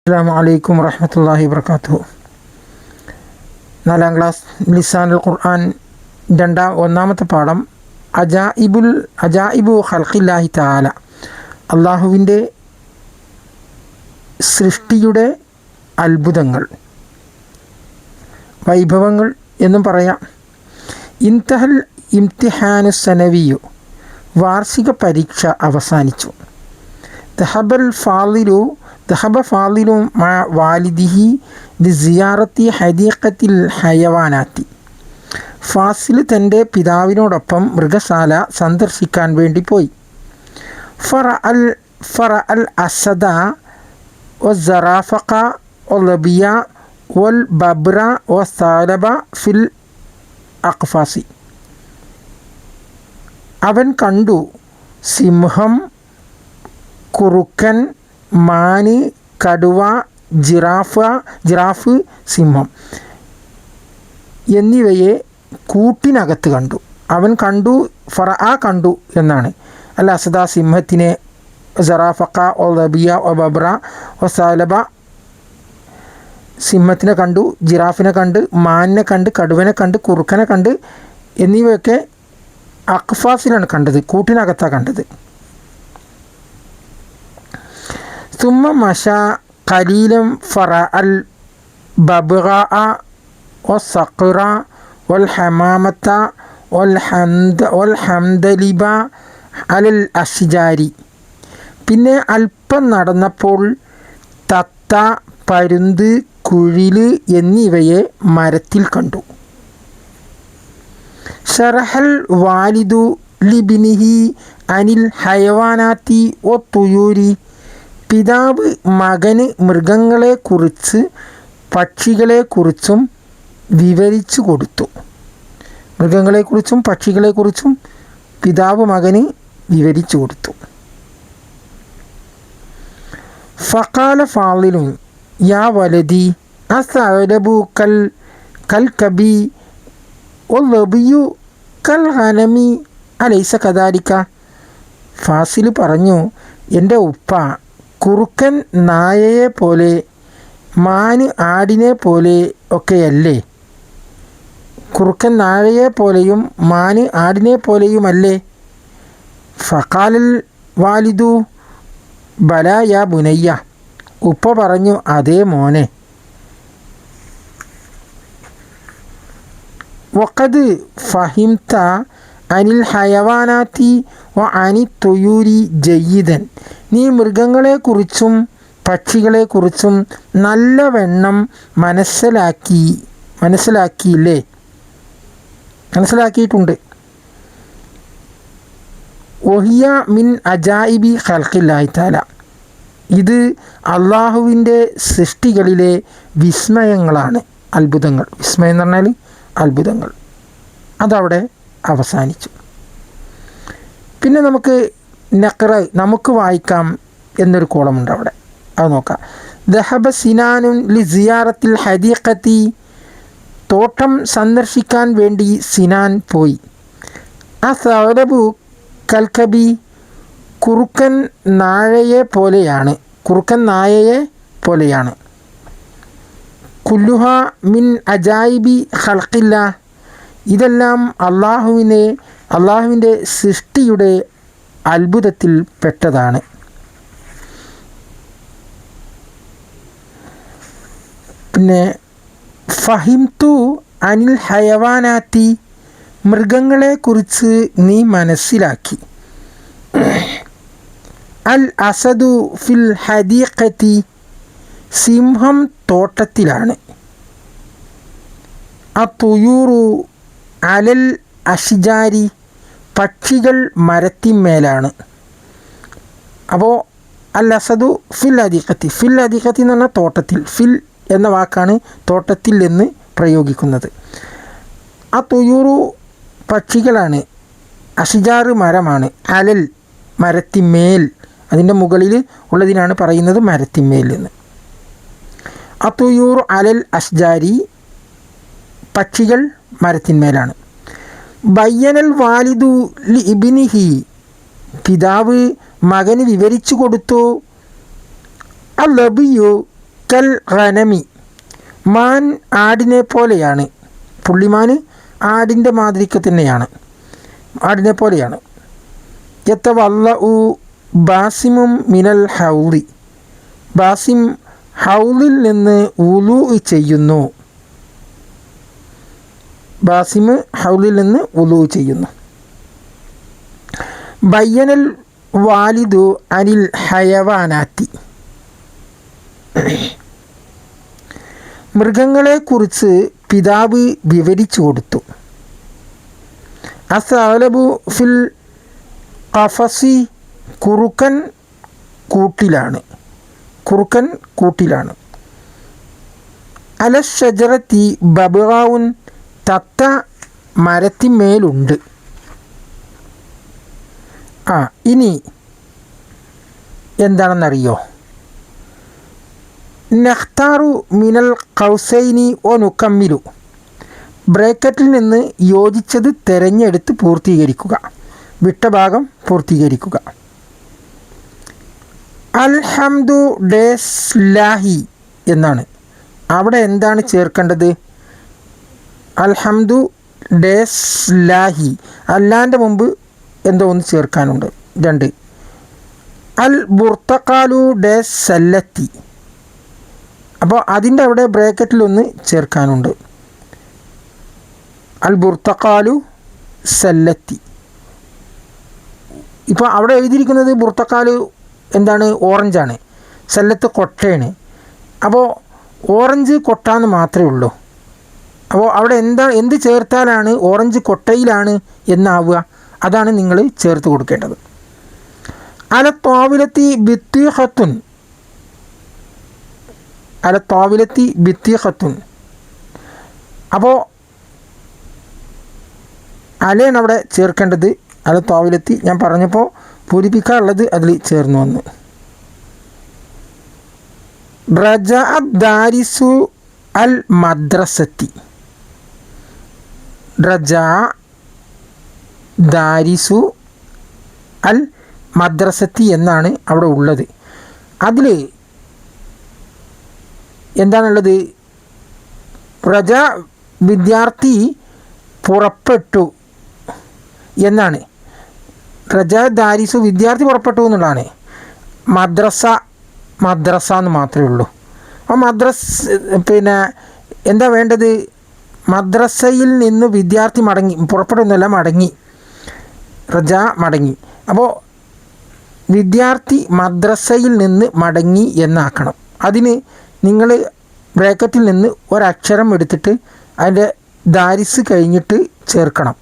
അസ്സലാമു അലൈക്കും വറഹ്മത്തുള്ളാഹി വബറകാതുഹു. 4ാം ക്ലാസ് ലിസാനുൽ ഖുർആൻ ഒന്നാമത്തെ പാഠം അജായിബു ഖൽഖില്ലാഹി തആല, അള്ളാഹുവിൻ്റെ സൃഷ്ടിയുടെ അത്ഭുതങ്ങൾ, വൈഭവങ്ങൾ എന്നും പറയാം. ഇൻതഹൽ ഇംതിഹാനു സനവിയു, വാർഷിക പരീക്ഷ അവസാനിച്ചു. ദഹബ ഫാളിലു മഅ വാലിദിഹി ലിസിയാറത്തി ഹദീഖത്തിൽ ഹയവാനാത്തി. ഫാസിൽ തൻ്റെ പിതാവിനോടൊപ്പം മൃഗശാല സന്ദർശിക്കാൻ വേണ്ടി പോയി. ഫറ അൽ അസദ വസ്സറാഫഖ വല്ലബിയ വൽ ബബ്ര വസ്സാലബ ഫിൽ അഖ്ഫാസി. അവൻ കണ്ടു സിംഹം, കുറുക്കൻ, മാന്, കടുവ, ജിറാഫ്, സിംഹം എന്നിവയെ കൂട്ടിനകത്ത് കണ്ടു. അവൻ കണ്ടു, കണ്ടു എന്നാണ്. അൽ അസദ സിംഹത്തിനെ, സറാഫക്ക ഒ റബിയ ഒ ബബ്ര ഒ സാലബ സിംഹത്തിനെ കണ്ടു, ജിറാഫിനെ കണ്ട്, മാനിനെ കണ്ട്, കടുവനെ കണ്ട്, കുറുക്കനെ കണ്ട് എന്നിവയൊക്കെ അഖ്ഫാസിലാണ് കണ്ടത്, കൂട്ടിനകത്താണ് കണ്ടത്. സുമ്മ മഷ ഖലീലം ഫറ അൽ ബബ്ഗാഅ വസ്സഖറ വൽഹമാമത്ത വൽഹംദലിബ അലൽ അഷ്ജാരി. പിന്നെ അല്പം നടന്നപ്പോൾ തത്ത, പരുന്ത്, കുഴില് എന്നിവയെ മരത്തിൽ കണ്ടു. ഷറഹൽ വാലിദു ലിബ്നിഹി അനിൽ ഹയവാനാത്തി വ തുയൂരി. പിതാവ് മകന് മൃഗങ്ങളെക്കുറിച്ച് പക്ഷികളെക്കുറിച്ചും വിവരിച്ചു കൊടുത്തു. മൃഗങ്ങളെക്കുറിച്ചും പക്ഷികളെക്കുറിച്ചും പിതാവ് മകന് വിവരിച്ചു കൊടുത്തു. ഫഖാല ഫാളിലുൻ യാ വലദി അസ്അലബു കൽകബി വല്ലബിയു കൽ ഗനമി അലൈസ കദാലിക. ഫാസിൽ പറഞ്ഞു, എൻ്റെ ഉപ്പ, കുറുക്കൻ നായയെ പോലെ, മാന് ആടിനെ പോലെ ഒക്കെയല്ലേ? കുറുക്കൻ നായയെ പോലെയും മാന് ആടിനെ പോലെയുമല്ലേ? ഫഖാലൽ വാലിദു ബല യാ ബുനയ്യ. ഉപ്പ പറഞ്ഞു, അതേ മോനെ. വഖദ് ഫഹിംത അനിൽ ഹയവാനാത്തി വ അനി തുയൂരി ജയ്യിദൻ. നീ മൃഗങ്ങളെക്കുറിച്ചും പക്ഷികളെക്കുറിച്ചും നല്ലവണ്ണം മനസ്സിലാക്കിയിട്ടുണ്ട്. വഹിയ മിൻ അജായിബി ഖൽഖില്ലാഹി തആല. ഇത് അള്ളാഹുവിൻ്റെ സൃഷ്ടികളിലെ വിസ്മയങ്ങളാണ്, അത്ഭുതങ്ങൾ. വിസ്മയം എന്ന് പറഞ്ഞാൽ അത്ഭുതങ്ങൾ. അതവിടെ അവസാനിച്ചു. പിന്നെ നമുക്ക് വായിക്കാം എന്നൊരു കോളമുണ്ട് അവിടെ, അത് നോക്കാം. ദഹബ സിനാനുൻ ലി സിയാറത്തിൽ ഹദീഖത്തി. തോട്ടം സന്ദർശിക്കാൻ വേണ്ടി സിനാൻ പോയി. അസ്അലബു കൽകബി. കുറുക്കൻ നായയെ പോലെയാണ്. കുല്ലുഹ മിൻ അജായിബി ഖൽഖില്ലാ. ഇതെല്ലാം അള്ളാഹുവിൻ്റെ സൃഷ്ടിയുടെ അത്ഭുതത്തിൽ പെട്ടതാണ്. പിന്നെ ഫഹിംതു അനിൽ ഹയവാനാത്തി. മൃഗങ്ങളെക്കുറിച്ച് നീ മനസ്സിലാക്കി. അൽ അസദു ഫിൽ ഹദീഖത്തി. സിംഹം തോട്ടത്തിലാണ്. അത്തുയൂറു അലൽ അഷ്ജാരി. പക്ഷികൾ മരത്തിന്മേലാണ്. അപ്പോൾ അൽ അസദു ഫിൽ ഹദീഖത്തി. ഫിൽ ഹദീഖത്തി എന്ന് പറഞ്ഞാൽ തോട്ടത്തിൽ. ഫിൽ എന്ന വാക്കാണ് തോട്ടത്തിൽ എന്ന് പ്രയോഗിക്കുന്നത്. ആ തുയൂറു പക്ഷികളാണ്. അഷ്ജാറ് മരമാണ്. അലൽ മരത്തിന്മേൽ, അതിൻ്റെ മുകളിൽ ഉള്ളതിനാണ് പറയുന്നത് മരത്തിന്മേൽ എന്ന്. ആ തുയൂറു അലൽ അഷ്ജാരി, പക്ഷികൾ മരത്തിന്മേലാണ്. ബയ്യനൽ വാലിദു ലി ഇബ്നിഹി. പിതാവ് മകന് വിവരിച്ചു കൊടുത്തു. അല്ലബിയു കൽ ഖനമി, മാൻ ആടിനെ പോലെയാണ്. പുള്ളിമാൻ ആടിൻ്റെ മാതിരിക്ക് തന്നെയാണ്, ആടിനെ പോലെയാണ്. യതവല്ലഉ ബാസിമും മിനൽ ഹൗളി, ബാസിം ഹൗളിൽ നിന്ന് വുളൂ ചെയ്യുന്നു. ബാസിം ഹൗളിൽ നിന്ന് വുളൂ ചെയ്യുന്നു. ബയ്യനൽ വാലിദു അനിൽ ഹയവാനാത്തി, മൃഗങ്ങളെക്കുറിച്ച് പിതാവ് വിവരിച്ചു കൊടുത്തു. അസ്അലബു ഫിൽ ഖഫസി, കുറുക്കൻ കൂട്ടിലാണ്, കുറുക്കൻ കൂട്ടിലാണ്. അലഷജറത്തി ബബ്ഗാവുൻ, തത്ത മരത്തിന്മേലുണ്ട്. ഇനി എന്താണെന്നറിയോ? നഖ്താറു മിനൽ ഖൗസൈനി ഒ നുക്കമ്മിലു, ബ്രാക്കറ്റിൽ നിന്ന് യോജിച്ചത് തിരഞ്ഞെടുത്ത് പൂർത്തീകരിക്കുക, വിട്ട ഭാഗം പൂർത്തീകരിക്കുക. അൽഹംദു ഡേസ്ലാഹി എന്നാണ്. അവിടെ എന്താണ് ചേർക്കേണ്ടത്? അൽഹംദു ഡേസ്ലാഹി, അല്ലാൻ്റെ മുമ്പ് എന്തോ ഒന്ന് ചേർക്കാനുണ്ട്. 2 അൽ ബുർത്തഖാലു ഡേസ് സല്ലത്തി, അപ്പോൾ അതിൻ്റെ അവിടെ ബ്രാക്കറ്റിലൊന്ന് ചേർക്കാനുണ്ട്. അൽ ബുർത്തഖാലു സല്ലത്തി. ഇപ്പോൾ അവിടെ എഴുതിയിരിക്കുന്നത് ബുർത്തഖാലു എന്താണ്? ഓറഞ്ചാണ്. സല്ലത്ത് കൊട്ടയാണ്. അപ്പോൾ ഓറഞ്ച് കൊട്ട എന്ന് മാത്രമേ ഉള്ളൂ. അപ്പോൾ അവിടെ എന്ത് ചേർത്താലാണ് ഓറഞ്ച് കൊട്ടയിലാണ് എന്നാവുക? അതാണ് നിങ്ങൾ ചേർത്ത് കൊടുക്കേണ്ടത്. അല ത്വാവിലത്തി ബിത്തിഖത്തുൻ, അല ത്വാവിലത്തി ബിത്തിഖത്തുൻ. അപ്പോൾ അലയാണ് അവിടെ ചേർക്കേണ്ടത്. അല ത്വാവിലത്തി ഞാൻ പറഞ്ഞപ്പോൾ പൂരിപ്പിക്കാനുള്ളത് അതിൽ ചേർന്ന് വന്നു. റജ ദാരിസു അൽ മദ്രസത്തി, റജ ദാരിസു അൽ മദ്രസത്തി എന്നാണ് അവിടെ ഉള്ളത്. അതിൽ എന്താണുള്ളത്? റജ വിദ്യാർത്ഥി പുറപ്പെട്ടു എന്നാണ്. റജ ദാരിസു വിദ്യാർത്ഥി പുറപ്പെട്ടു എന്നുള്ളതാണ്. മദ്രസ എന്ന് മാത്രമേ ഉള്ളൂ. അപ്പോൾ എന്താ വേണ്ടത്? മദ്രസയിൽ നിന്ന് വിദ്യാർത്ഥി പുറപ്പെടുന്നല്ല, മടങ്ങി. റജ മടങ്ങി. അപ്പോൾ വിദ്യാർത്ഥി മദ്രസയിൽ നിന്ന് മടങ്ങി എന്നാക്കണം. അതിന് നിങ്ങൾ ബ്രാക്കറ്റിൽ നിന്ന് ഒരക്ഷരം എടുത്തിട്ട് അതിൻ്റെ ദാരിസ് കഴിഞ്ഞിട്ട് ചേർക്കണം.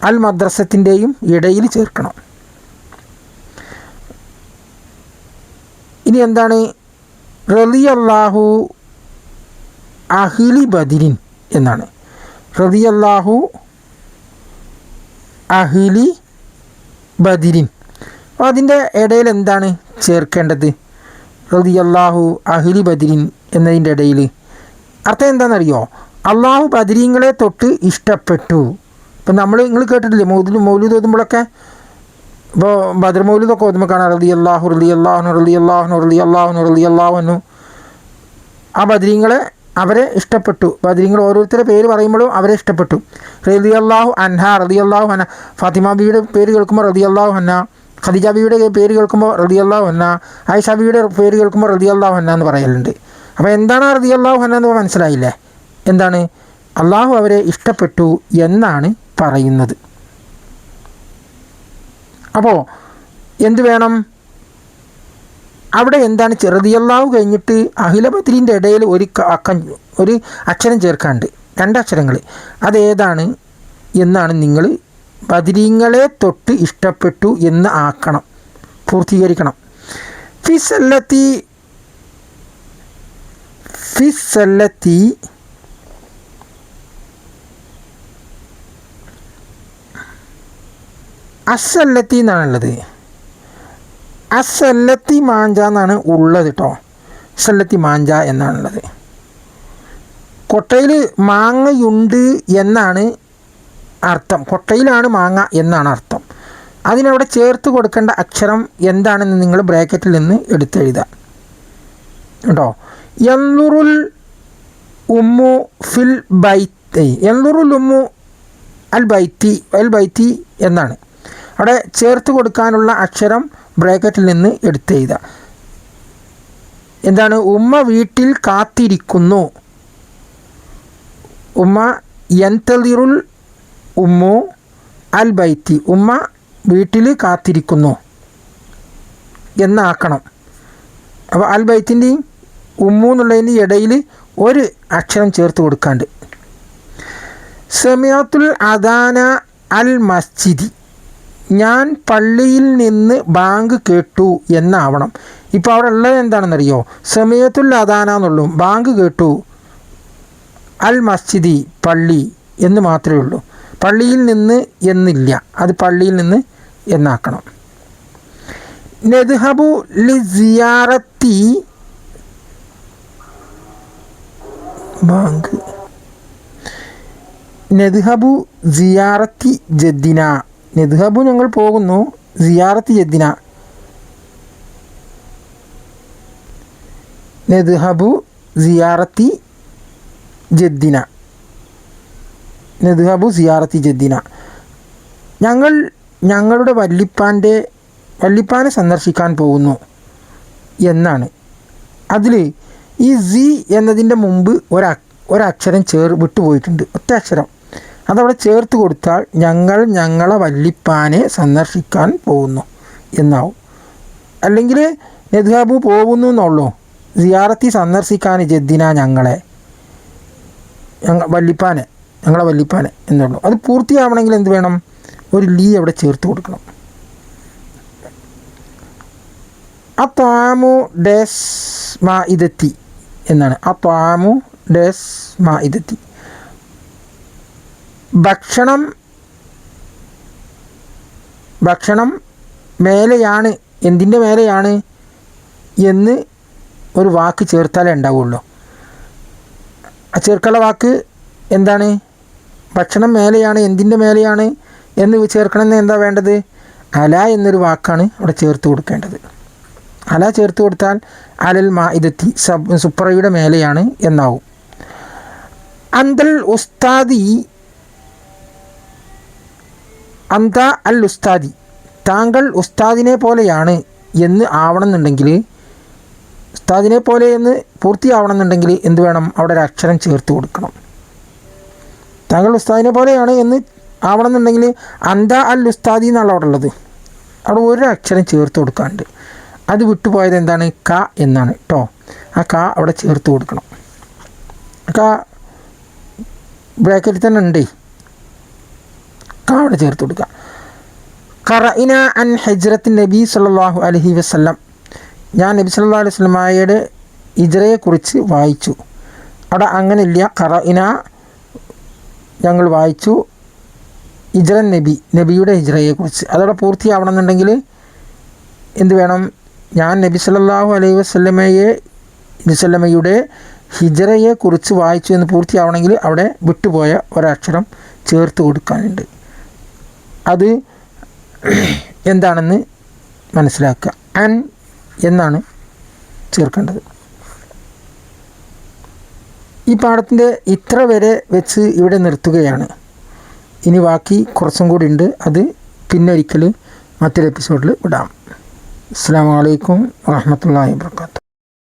അൽ മദ്രസത്തിൻ്റെയും ഇടയിൽ ചേർക്കണം. ഇനി എന്താണ്? റളിയല്ലാഹു അഹ്ലി ബദിരിൻ എന്നാണ്. റളിയല്ലാഹു അഹ്ലി ബദിരിൻ. അപ്പോൾ അതിൻ്റെ ഇടയിൽ എന്താണ് ചേർക്കേണ്ടത്? റളിയല്ലാഹു അഹ്ലി ബദിരിൻ എന്നതിൻ്റെ ഇടയിൽ അർത്ഥം എന്താണെന്നറിയോ? അള്ളാഹു ബദരീങ്ങളെ തൊട്ട് ഇഷ്ടപ്പെട്ടു. ഇപ്പം നിങ്ങൾ കേട്ടിട്ടില്ലേ മൗലൂദ് ഓതുമ്പോഴൊക്കെ? ഇപ്പോൾ ബദർ മൗലൂദൊക്കെ ഓതുമ്പോൾ കാണാം റളിയല്ലാഹു റളിയല്ലാഹു റളിയല്ലാഹു റളിയല്ലാഹു റളിയല്ലാഹു. ആ ബദരീങ്ങളെ അവരെ ഇഷ്ടപ്പെട്ടു. ബദരീങ്ങൾ ഓരോരുത്തരുടെ പേര് പറയുമ്പോഴും അവരെ ഇഷ്ടപ്പെട്ടു. റളിയല്ലാഹു അൻഹ, റളിയല്ലാഹു അൻഹ. ഫാത്തിമ ബീവിയുടെ പേര് കേൾക്കുമ്പോൾ റളിയല്ലാഹു അൻഹ, ഖദീജ ബീവിയുടെ പേര് കേൾക്കുമ്പോൾ റളിയല്ലാഹു അൻഹ, ആയിഷ ബീവിയുടെ പേര് കേൾക്കുമ്പോൾ റളിയല്ലാഹു അൻഹ എന്ന് പറയലുണ്ട്. അപ്പോൾ എന്താണ് റളിയല്ലാഹു അൻഹ എന്ന് മനസ്സിലായില്ലേ? എന്താണ്? അള്ളാഹു അവരെ ഇഷ്ടപ്പെട്ടു എന്നാണ് പറയുന്നത്. അപ്പോൾ എന്ത് വേണം അവിടെ? എന്താണ്? റളിയല്ലാഹു കഴിഞ്ഞിട്ട് അഹ്ല ബദ്രീൻ്റെ ഇടയിൽ ഒരു അക്ഷരം ചേർക്കാണ്ട്, 2 അക്ഷരങ്ങൾ. അതേതാണ് എന്നാണ് നിങ്ങൾ ബദ്രീങ്ങളെ തൊട്ട് ഇഷ്ടപ്പെട്ടു എന്ന് ആക്കണം, പൂർത്തീകരിക്കണം. ഫിസല്ലത്തി അസല്ലത്തി എന്നാണുള്ളത്. അസല്ലത്തി മാഞ്ച എന്നാണ് ഉള്ളത് കേട്ടോ. അസല്ലത്തി മാഞ്ച എന്നാണുള്ളത്. കൊട്ടയിൽ മാങ്ങയുണ്ട് എന്നാണ് അർത്ഥം. കൊട്ടയിലാണ് മാങ്ങ എന്നാണ് അർത്ഥം. അതിനവിടെ ചേർത്ത് കൊടുക്കേണ്ട അക്ഷരം എന്താണെന്ന് നിങ്ങൾ ബ്രാക്കറ്റിൽ നിന്ന് എടുത്തെഴുതുക. കേട്ടോ. യൻളുറുൽ ഉമ്മു ഫിൽ ബൈത്തി, യൻളുറുൽ ഉമ്മു അൽ ബൈത്തി എന്നാണ്. അവിടെ ചേർത്ത് കൊടുക്കാനുള്ള അക്ഷരം ബ്രാക്കറ്റിൽ നിന്ന് എടുത്തെഴുതുക. എന്താണ്? ഉമ്മ വീട്ടിൽ കാത്തിരിക്കുന്നു. ഉമ്മ യന്തളിറുൽ ഉമ്മു അൽ ബൈത്തി, ഉമ്മ വീട്ടിൽ കാത്തിരിക്കുന്നു എന്നാക്കണം. അപ്പോൾ അൽ ബൈത്തിൻ്റെയും ഉമ്മു എന്നുള്ളതിൻ്റെ ഇടയിൽ ഒരു അക്ഷരം ചേർത്ത് കൊടുക്കാണ്ട്. സമയത്തുൽ അദാന അൽ മസ്ജിദി, ഞാൻ പള്ളിയിൽ നിന്ന് ബാങ്ക് കേട്ടു എന്നാവണം. ഇപ്പോൾ അവിടെ ഉള്ളത് എന്താണെന്നറിയോ? സമയത്തുൽ അദാന എന്നുള്ളൂ, ബാങ്ക് കേട്ടു, അൽ മസ്ജിദി പള്ളി എന്ന് മാത്രമേ ഉള്ളൂ. പള്ളിയിൽ നിന്ന് എന്നില്ല, അത് പള്ളിയിൽ നിന്ന് എന്നാക്കണം. നദ്ഹബു ലി സിയാറത്തി ബാങ്ക്, നദ്ഹബു സിയാറത്തി ജദ്ദിന, നദ്ഹബു ഞങ്ങൾ പോകുന്നു, സിയാറത്തി ജദ്ദിന, നദ്ഹബു സിയാറത്തി ജദ്ദിന, നദ്ഹബു സിയാറത്തി ജദ്ദിന, ഞങ്ങൾ ഞങ്ങളുടെ വല്ലിപ്പാനെ സന്ദർശിക്കാൻ പോകുന്നു എന്നാണ്. അതിൽ ഈ സി എന്നതിൻ്റെ മുമ്പ് ഒരക്ഷരം വിട്ടുപോയിട്ടുണ്ട്, ഒറ്റ അക്ഷരം. അതവിടെ ചേർത്ത് കൊടുത്താൽ ഞങ്ങൾ ഞങ്ങളെ വല്ലിപ്പാനെ സന്ദർശിക്കാൻ പോകുന്നു എന്നാവും. അല്ലെങ്കിൽ നദ്ഹബു പോകുന്നു എന്നുള്ളൂ, സിയാറത്തി സന്ദർശിക്കാൻ ജദ്ദിന ഞങ്ങളെ ഞങ്ങളെ വല്ലിപ്പാനെ എന്നുള്ളൂ. അത് പൂർത്തിയാവണമെങ്കിൽ എന്ത് വേണം? ഒരു ലീ അവിടെ ചേർത്ത് കൊടുക്കണം. അത്വാമു ഡേസ് മാഇദത്തി എന്നാണ്. അത്വാമു ഡേസ് മാഇദത്തി, ഭക്ഷണം മേലെയാണ്, എന്തിൻ്റെ മേലെയാണ് എന്ന് ഒരു വാക്ക് ചേർത്താലേ ഉണ്ടാവുള്ളൂ. ആ ചേർക്കാനുള്ള വാക്ക് എന്താണ്? ഭക്ഷണം മേലെയാണ്, എന്തിൻ്റെ മേലെയാണ് എന്ന് ചേർക്കണമെന്ന് എന്താ വേണ്ടത്? അല എന്നൊരു വാക്കാണ് അവിടെ ചേർത്ത് കൊടുക്കേണ്ടത്. അല ചേർത്ത് കൊടുത്താൽ അലൽ മാഇദത്തി, സുപ്രയുടെ മേലെയാണ് എന്നാവും. അന്തൽ ഉസ്താദി, അന്ത അൽ ഉസ്താദി, താങ്കൾ ഉസ്താദിനെ പോലെയാണ് എന്ന് ആവണമെന്നുണ്ടെങ്കിൽ, ഉസ്താദിനെ പോലെ എന്ന് പൂർത്തിയാവണമെന്നുണ്ടെങ്കിൽ എന്ത് വേണം? അവിടെ ഒരു അക്ഷരം ചേർത്ത് കൊടുക്കണം. താങ്കൾ ഉസ്താദിനെ പോലെയാണ് എന്ന് ആവണമെന്നുണ്ടെങ്കിൽ അന്ത അൽ ഉസ്താദി എന്നുള്ള അവിടെ ഉള്ളത്, അവിടെ ഒരു അക്ഷരം ചേർത്ത് കൊടുക്കാണ്ട്. അത് വിട്ടുപോയത് എന്താണ്? ക എന്നാണ് കേട്ടോ. ആ ക അവിടെ ചേർത്ത് കൊടുക്കണം. ക ബ്രാക്കറ്റിൽ തന്നെ ഉണ്ട്, ക അവിടെ ചേർത്ത് കൊടുക്കുക. ഖറഇന അൻ ഹിജ്റത്തിൻ നബി സല്ലല്ലാഹു അലൈഹി വസല്ലം, ഞാൻ നബി സല്ലല്ലാഹു അലൈഹി വസല്ലമയുടെ ഹിജ്റയെക്കുറിച്ച് വായിച്ചു. അവിടെ അങ്ങനെയില്ല, ഖറഇന ഞങ്ങൾ വായിച്ചു, ഹിജ്റൻ നബിയുടെ ഹിജ്റയെക്കുറിച്ച്. അതവിടെ പൂർത്തിയാവണമെന്നുണ്ടെങ്കിൽ എന്ത് വേണം? ഞാൻ നബി സല്ലല്ലാഹു അലൈഹി വസല്ലമയുടെ ഹിജ്റയെക്കുറിച്ച് വായിച്ചു എന്ന് പൂർത്തിയാവണമെങ്കിൽ അവിടെ വിട്ടുപോയ ഒരക്ഷരം ചേർത്ത് കൊടുക്കാനുണ്ട്. അത് എന്താണെന്ന് മനസ്സിലാക്കുക. അൻ എന്നാണ് ചേർക്കേണ്ടത്. ഈ പാഠത്തിൻ്റെ ഇത്ര വരെ വെച്ച് ഇവിടെ നിർത്തുകയാണ്. ഇനി ബാക്കി കുറച്ചും കൂടി ഉണ്ട്, അത് പിന്നെ ഒരിക്കൽ മറ്റൊരു എപ്പിസോഡിൽ വിടാം. അസ്സലാമു അലൈക്കും വറഹ്മത്തുള്ളാഹി വബറകാതുഹു.